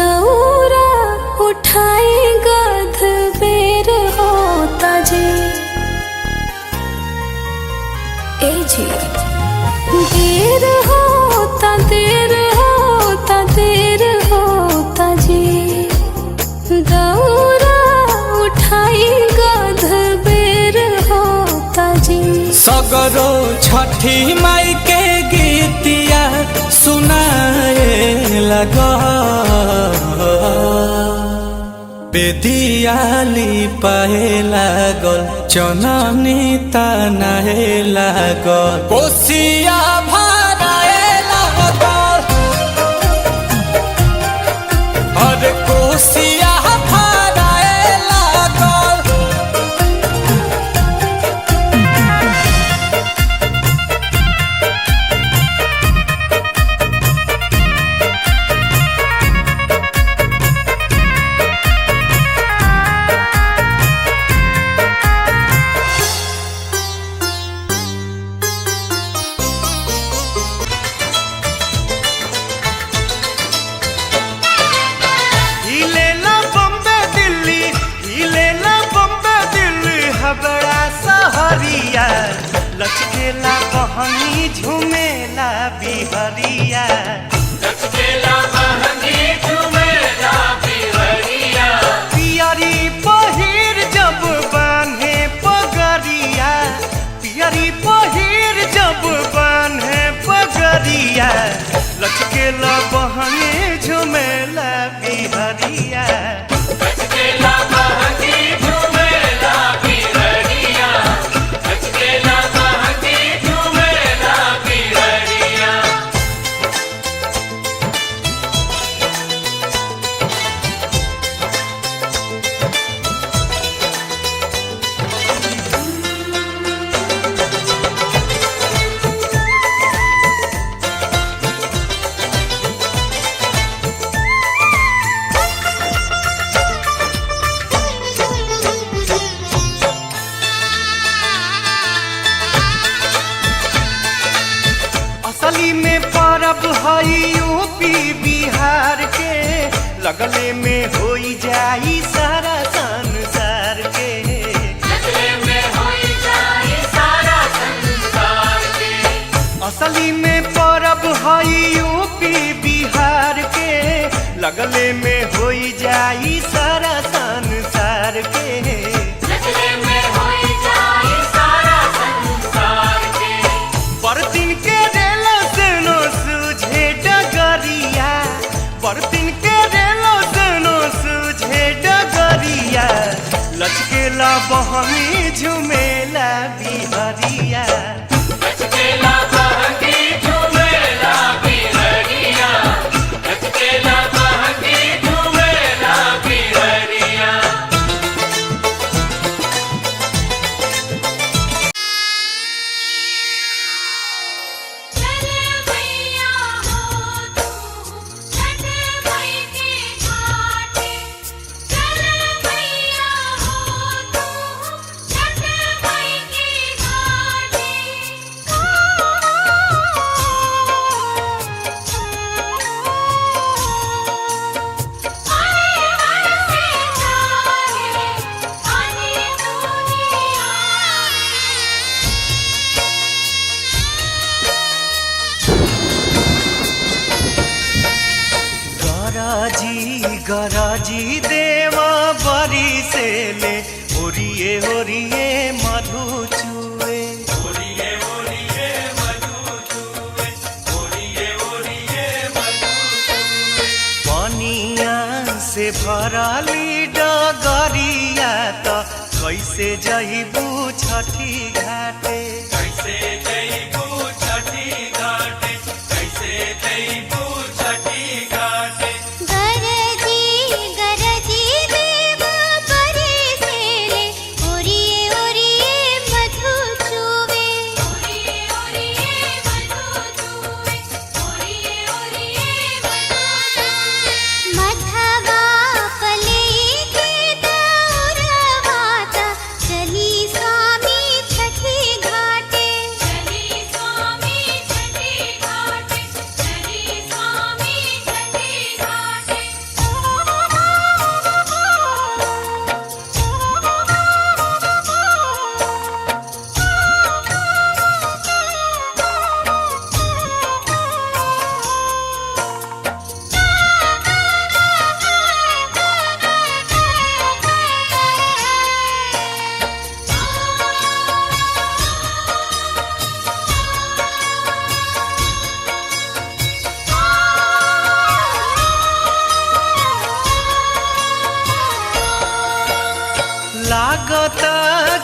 दौरा उठाई गध बेर होता जी। ए जी देर होता देर होता देर होता जी। दौरा उठाई गध बेर होता जी। सगरो छठी माई के गीतिया सुनाए लगा बेदियाली पाए लागल चननी तनाए लागल कोसिया भराए लागल अरे कोसिया भराए लागल। बड़ा सहरिया लचकेला बहनी झूमेला बिहरिया लचकेला बहनी झूमेला बिहरिया। पियरी पहिर जब बान्हे पगरिया पियरी पहिर जब बान्हे पगरिया लचकेला बहनी झूमेला बिहरिया लचकेला बहनी असली में परब हई यूपी बिहार के लगले में होई जाई सारा संसार के लगले में होई जाई सारा संसार के। असली में परब हई यूपी बिहार के लगले में होई जाई सारा संसार के लगले में होई जाई सारा संसार के। बरतिन के बरतिन के रेलो सनो सूझे डगरिया लचकेला बहनी झूमेला बिहरिया लचकेला बहनी झूमेला बिहरिया लचकेला बहनी झूमेला बिहरिया। गराजी देवा बरी से ले ओरिए ओरिए मधु चुए ओरिए ओरिए मधु चुए ओरिए ओरिए मधु चुए। पनिया से भरली डगरिया तो कैसे जइबू छठी घाटे कैसे जइबू छठी घाटे कैसे जइबू छठी घाटे। चली स्वामी छठी घाटे चली लागता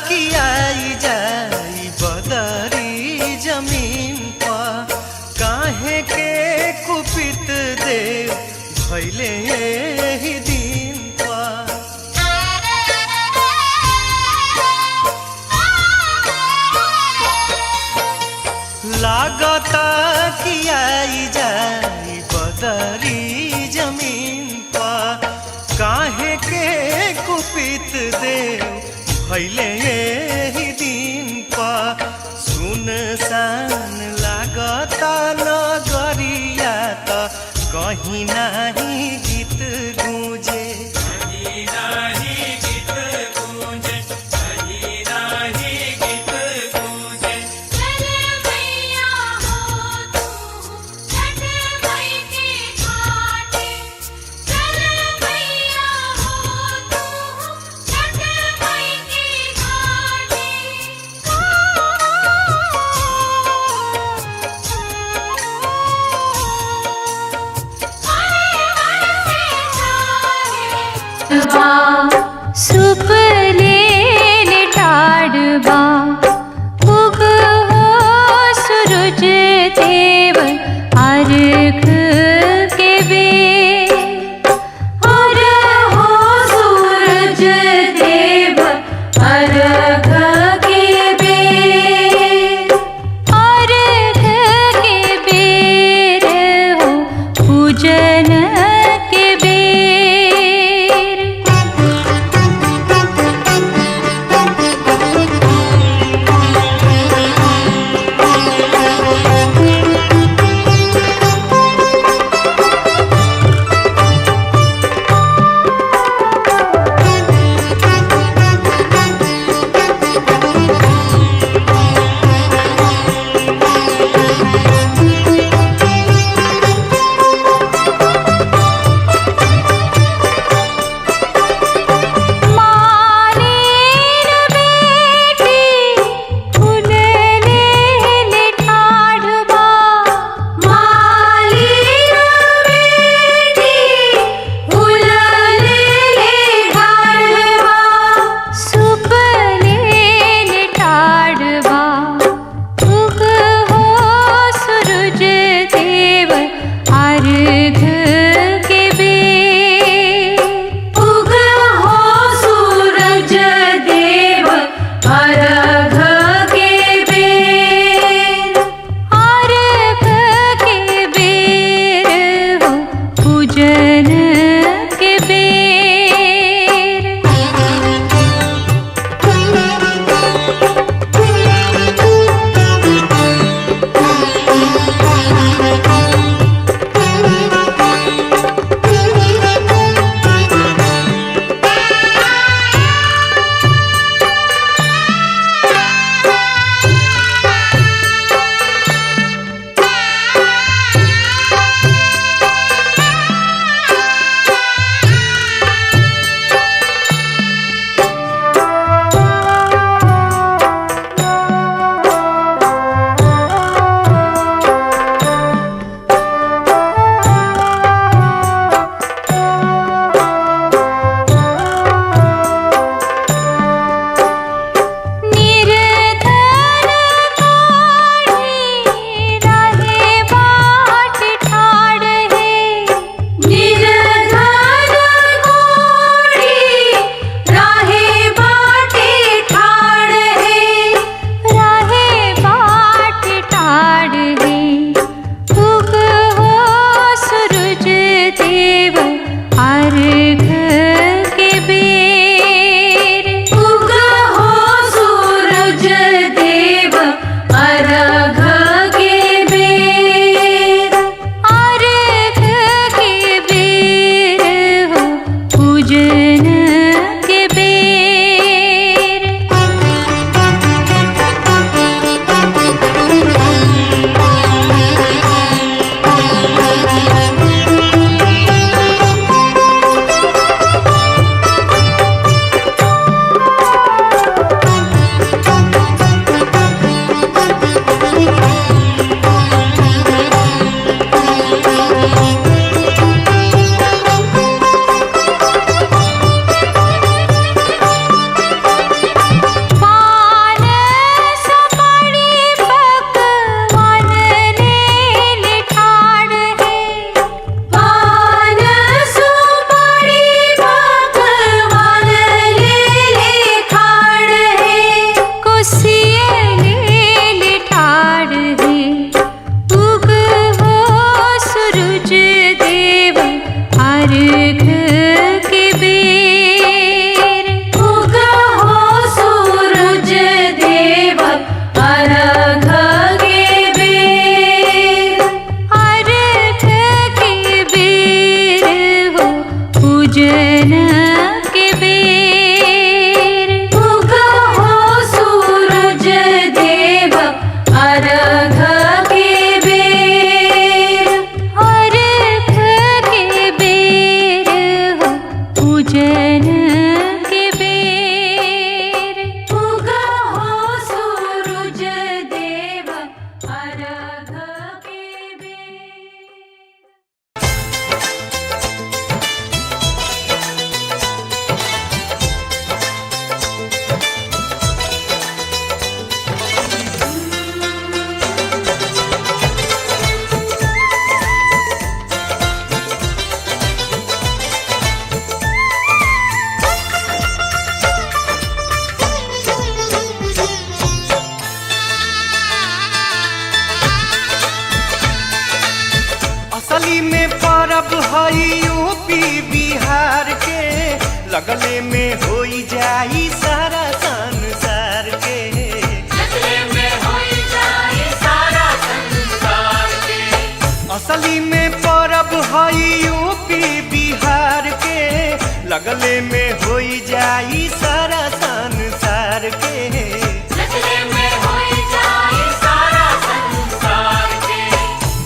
कि आई जाई बदरी जमीन पर काहे के कुपित देव भैले ही दिन पर लागता कि आई जाई बदरी जमीन पर काहे के कुपित देव भैले ही दिन पर सुनसान लागता नगरिया त कहीं नाही गीत गूंजे सुपले टाड़बा उग हो सूरज देव अर्घ के बेर और हो सूरज देव अर्घ के बेर अर्घ के बेर हो पूजन के बेर पूजन के बेर उगा हो सूरज देव अर्घ के बेर अर्घ के बेर हो पूजन के बेर उगा हो सूरज देव अर्घ के बेर। असली में परब हई यूपी बिहार के लगले में होई जाई सारा संसार के असली में परब हई यूपी बिहार के लगले में होई जाई सारा संसार के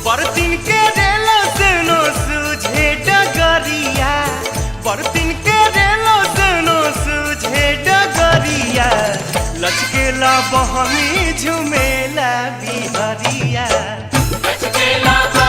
बरतिन के रेलो सेनो सूझे डगरिया बरतिन के रेलो सेनो सूझे डगरिया लचकेला बहनी झुमेला बिया